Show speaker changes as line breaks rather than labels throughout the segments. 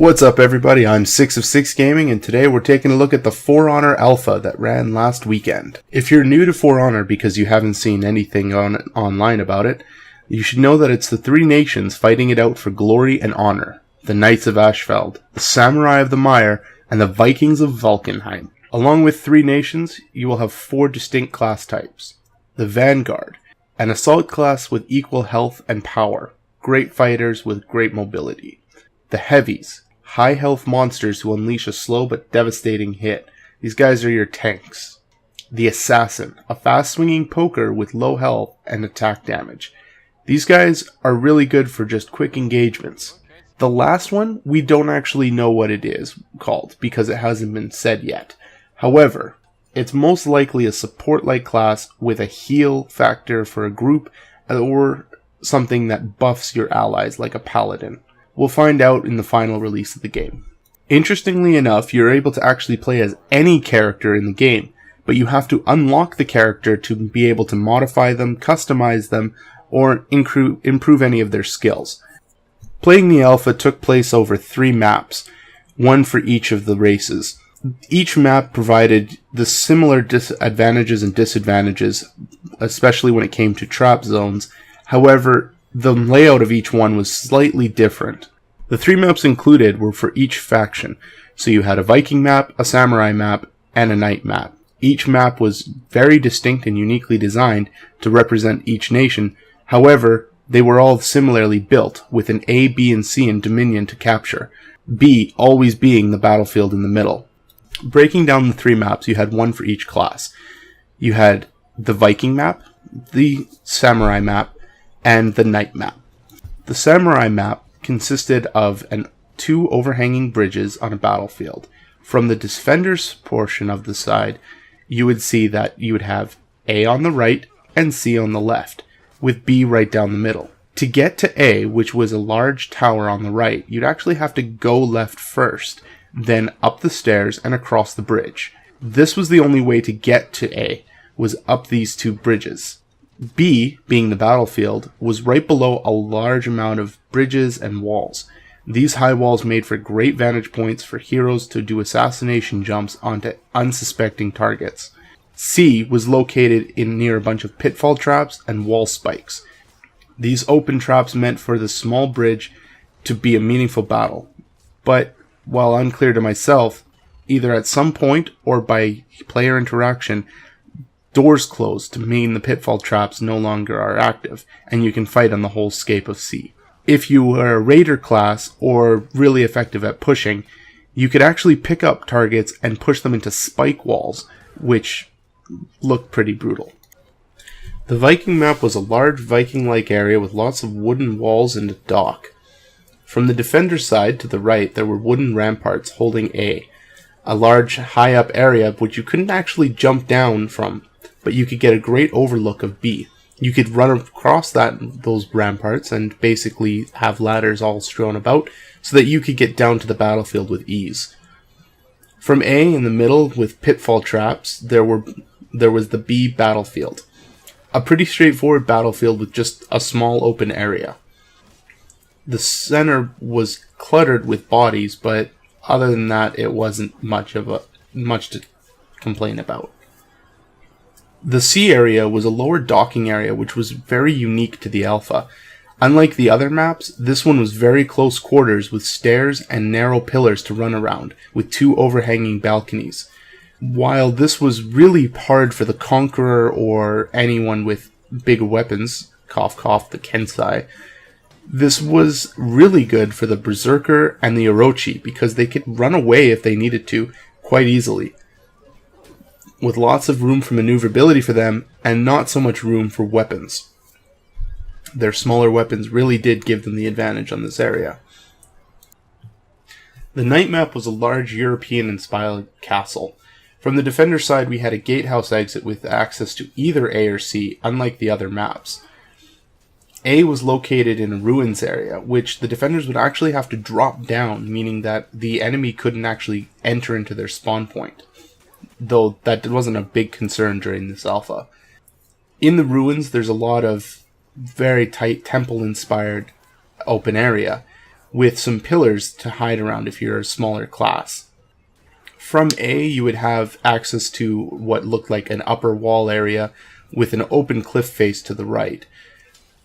What's up everybody, I'm 6 of 6 Gaming, and today we're taking a look at the For Honor Alpha that ran last weekend. If you're new to For Honor because you haven't seen anything online about it, you should know that it's the three nations fighting it out for glory and honor. The Knights of Ashfeld, the Samurai of the Mire, and the Vikings of Valkenheim. Along with three nations, you will have four distinct class types. The Vanguard, an assault class with equal health and power, great fighters with great mobility. The Heavies, high health monsters who unleash a slow but devastating hit. These guys are your tanks. The Assassin, a fast swinging poker with low health and attack damage. These guys are really good for just quick engagements. The last one, we don't actually know what it is called because it hasn't been said yet. However, it's most likely a support-like class with a heal factor for a group or something that buffs your allies like a paladin. We'll find out in the final release of the game. Interestingly enough, you're able to actually play as any character in the game, but you have to unlock the character to be able to modify them, customize them, or improve any of their skills. Playing the alpha took place over 3 maps, one for each of the races. Each map provided the similar advantages and disadvantages, especially when it came to trap zones. However, the layout of each one was slightly different. The 3 maps included were for each faction, so you had a Viking map, a Samurai map, and a Knight map. Each map was very distinct and uniquely designed to represent each nation. However, they were all similarly built, with an A, B, and C in Dominion to capture, B always being the battlefield in the middle. Breaking down the 3 maps, you had one for each class. You had the Viking map, the Samurai map, and the Knight map. The Samurai map consisted of 2 overhanging bridges on a battlefield. From the defender's portion of the side, you would see that you would have A on the right and C on the left, with B right down the middle. To get to A, which was a large tower on the right, you'd actually have to go left first, then up the stairs and across the bridge. This was the only way to get to A, was up these 2 bridges. B, being the battlefield, was right below a large amount of bridges and walls. These high walls made for great vantage points for heroes to do assassination jumps onto unsuspecting targets. C was located near a bunch of pitfall traps and wall spikes. These open traps meant for the small bridge to be a meaningful battle, but while unclear to myself, either at some point or by player interaction, doors close to mean the pitfall traps no longer are active, and you can fight on the whole scape of C. If you were a raider class or really effective at pushing, you could actually pick up targets and push them into spike walls, which looked pretty brutal. The Viking map was a large Viking-like area with lots of wooden walls and a dock. From the defender's side to the right, there were wooden ramparts holding A large high-up area which you couldn't actually jump down from, but you could get a great overlook of B. You could run across those ramparts and basically have ladders all strewn about so that you could get down to the battlefield with ease. From A in the middle with pitfall traps, there was the B battlefield. A pretty straightforward battlefield with just a small open area. The center was cluttered with bodies, but other than that, it wasn't much to complain about. The C area was a lower docking area, which was very unique to the alpha. Unlike the other maps, this one was very close quarters with stairs and narrow pillars to run around, with 2 overhanging balconies. While this was really hard for the Conqueror or anyone with big weapons, cough cough the Kensai, this was really good for the Berserker and the Orochi because they could run away if they needed to quite easily, with lots of room for maneuverability for them and not so much room for weapons. Their smaller weapons really did give them the advantage on this area. The Knight map was a large European-inspired castle. From the defender's side, we had a gatehouse exit with access to either A or C, unlike the other maps. A was located in a ruins area, which the defenders would actually have to drop down, meaning that the enemy couldn't actually enter into their spawn point, though that wasn't a big concern during this alpha. In the ruins, there's a lot of very tight temple-inspired open area, with some pillars to hide around if you're a smaller class. From A, you would have access to what looked like an upper wall area with an open cliff face to the right.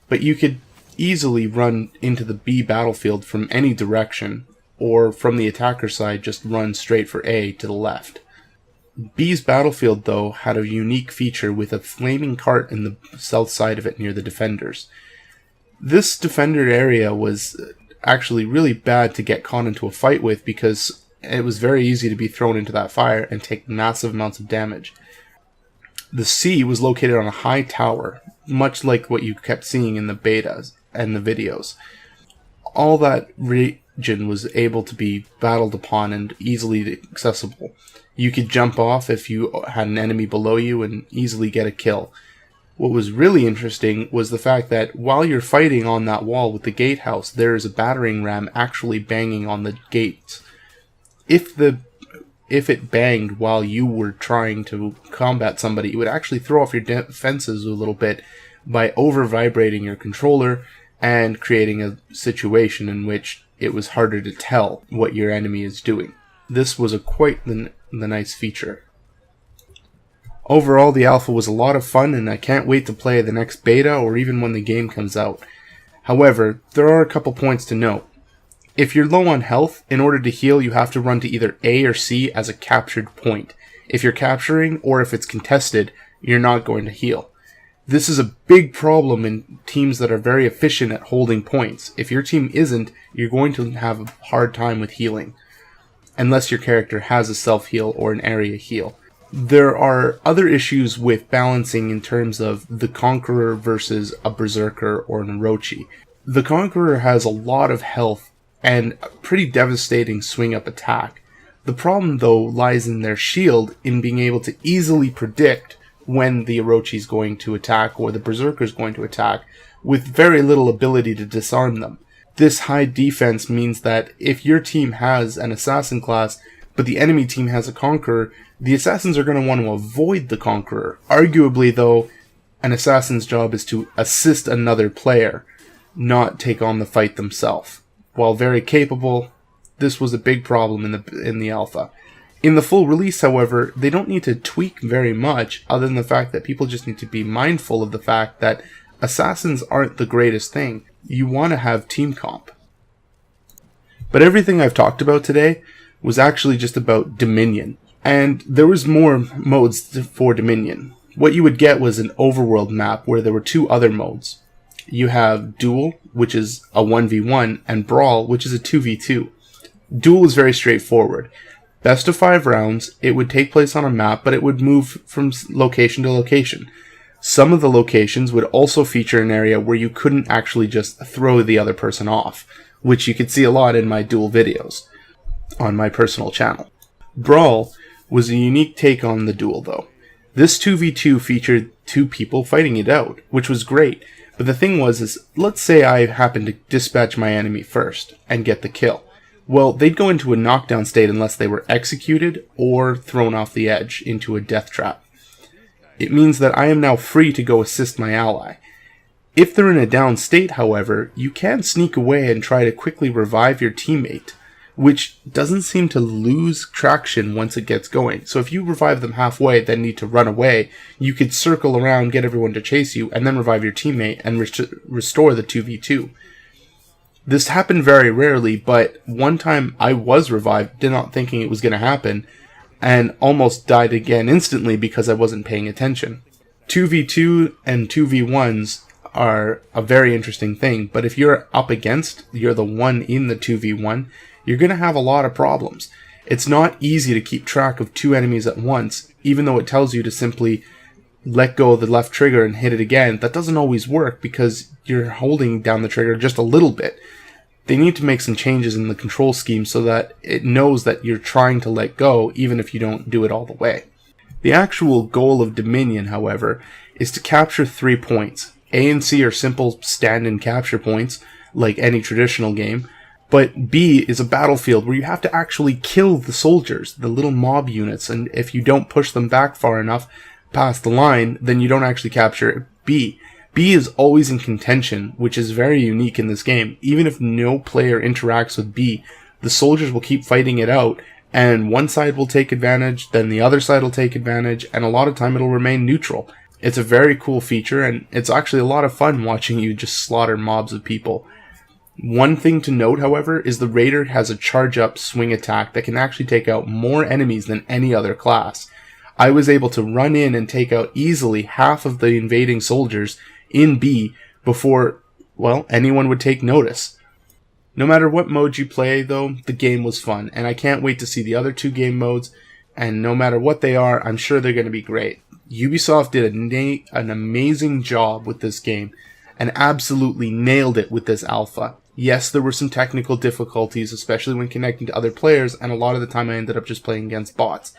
But you could easily run into the B battlefield from any direction, or from the attacker side just run straight for A to the left. B's battlefield, though, had a unique feature with a flaming cart in the south side of it near the defenders. This defender area was actually really bad to get caught into a fight with because it was very easy to be thrown into that fire and take massive amounts of damage. The C was located on a high tower, much like what you kept seeing in the betas and the videos. All that region was able to be battled upon and easily accessible. You could jump off if you had an enemy below you and easily get a kill. What was really interesting was the fact that while you're fighting on that wall with the gatehouse, there is a battering ram actually banging on the gates. If it banged while you were trying to combat somebody, it would actually throw off your defenses a little bit by over-vibrating your controller and creating a situation in which it was harder to tell what your enemy is doing. This was quite the nice feature. Overall, the alpha was a lot of fun, and I can't wait to play the next beta or even when the game comes out. However, there are a couple points to note. If you're low on health, in order to heal, you have to run to either A or C as a captured point. If you're capturing, or if it's contested, you're not going to heal. This is a big problem in teams that are very efficient at holding points. If your team isn't, you're going to have a hard time with healing, unless your character has a self-heal or an area heal. There are other issues with balancing in terms of the Conqueror versus a Berserker or an Orochi. The Conqueror has a lot of health and a pretty devastating swing-up attack. The problem, though, lies in their shield in being able to easily predict when the Orochi is going to attack or the Berserker is going to attack, with very little ability to disarm them. This high defense means that if your team has an Assassin class, but the enemy team has a Conqueror, the Assassins are going to want to avoid the Conqueror. Arguably, though, an Assassin's job is to assist another player, not take on the fight themselves. While very capable, this was a big problem in the alpha. In the full release, however, they don't need to tweak very much, other than the fact that people just need to be mindful of the fact that Assassins aren't the greatest thing. You want to have team comp. But everything I've talked about today was actually just about Dominion. And there was more modes for Dominion. What you would get was an overworld map where there were two other modes. You have Duel, which is a 1v1, and Brawl, which is a 2v2. Duel is very straightforward. Best of 5 rounds, it would take place on a map, but it would move from location to location. Some of the locations would also feature an area where you couldn't actually just throw the other person off, which you could see a lot in my Duel videos on my personal channel. Brawl was a unique take on the Duel, though. This 2v2 featured two people fighting it out, which was great. But the thing was, let's say I happened to dispatch my enemy first and get the kill. Well, they'd go into a knockdown state unless they were executed or thrown off the edge into a death trap. It means that I am now free to go assist my ally. If they're in a down state, however, you can sneak away and try to quickly revive your teammate, which doesn't seem to lose traction once it gets going. So if you revive them halfway, then need to run away, you could circle around, get everyone to chase you, and then revive your teammate and restore the 2v2. This happened very rarely, but one time I was revived, not thinking it was going to happen, and almost died again instantly because I wasn't paying attention. 2v2 and 2v1s are a very interesting thing, but if you're you're the one in the 2v1, you're going to have a lot of problems. It's not easy to keep track of two enemies at once, even though it tells you to simply let go of the left trigger and hit it again. That doesn't always work because you're holding down the trigger just a little bit. They need to make some changes in the control scheme so that it knows that you're trying to let go, even if you don't do it all the way. The actual goal of Dominion, however, is to capture 3 points. A and C are simple stand-and capture points, like any traditional game, but B is a battlefield where you have to actually kill the soldiers, the little mob units, and if you don't push them back far enough past the line, then you don't actually capture B. B is always in contention, which is very unique in this game. Even if no player interacts with B, the soldiers will keep fighting it out, and one side will take advantage, then the other side will take advantage, and a lot of time it'll remain neutral. It's a very cool feature, and it's actually a lot of fun watching you just slaughter mobs of people. One thing to note, however, is the Raider has a charge-up swing attack that can actually take out more enemies than any other class. I was able to run in and take out easily half of the invading soldiers in B before, well, anyone would take notice. No matter what mode you play, though, the game was fun, and I can't wait to see the other 2 game modes, and no matter what they are, I'm sure they're going to be great. Ubisoft did an amazing job with this game, and absolutely nailed it with this alpha. Yes, there were some technical difficulties, especially when connecting to other players, and a lot of the time I ended up just playing against bots.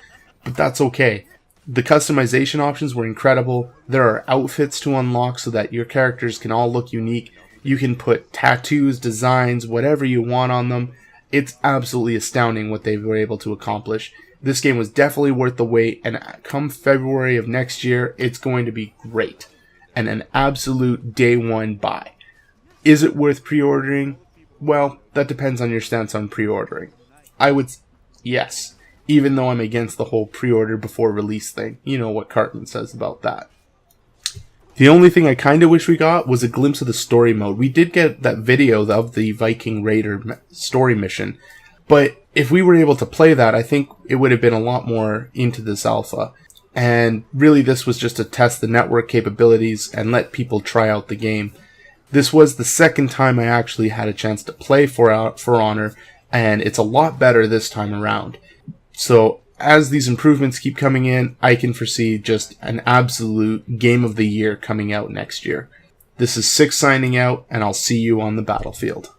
But that's okay. The customization options were incredible. There are outfits to unlock so that your characters can all look unique. You can put tattoos, designs, whatever you want on them. It's absolutely astounding what they were able to accomplish. This game was definitely worth the wait, and come February of next year, it's going to be great. And an absolute day one buy. Is it worth pre-ordering? Well, that depends on your stance on pre-ordering. I would, yes, even though I'm against the whole pre-order before release thing. You know what Cartman says about that. The only thing I kind of wish we got was a glimpse of the story mode. We did get that video of the Viking Raider story mission, but if we were able to play that, I think it would have been a lot more into this alpha. And really this was just to test the network capabilities and let people try out the game. This was the second time I actually had a chance to play For Honor, and it's a lot better this time around. So as these improvements keep coming in, I can foresee just an absolute game of the year coming out next year. This is Six signing out, and I'll see you on the battlefield.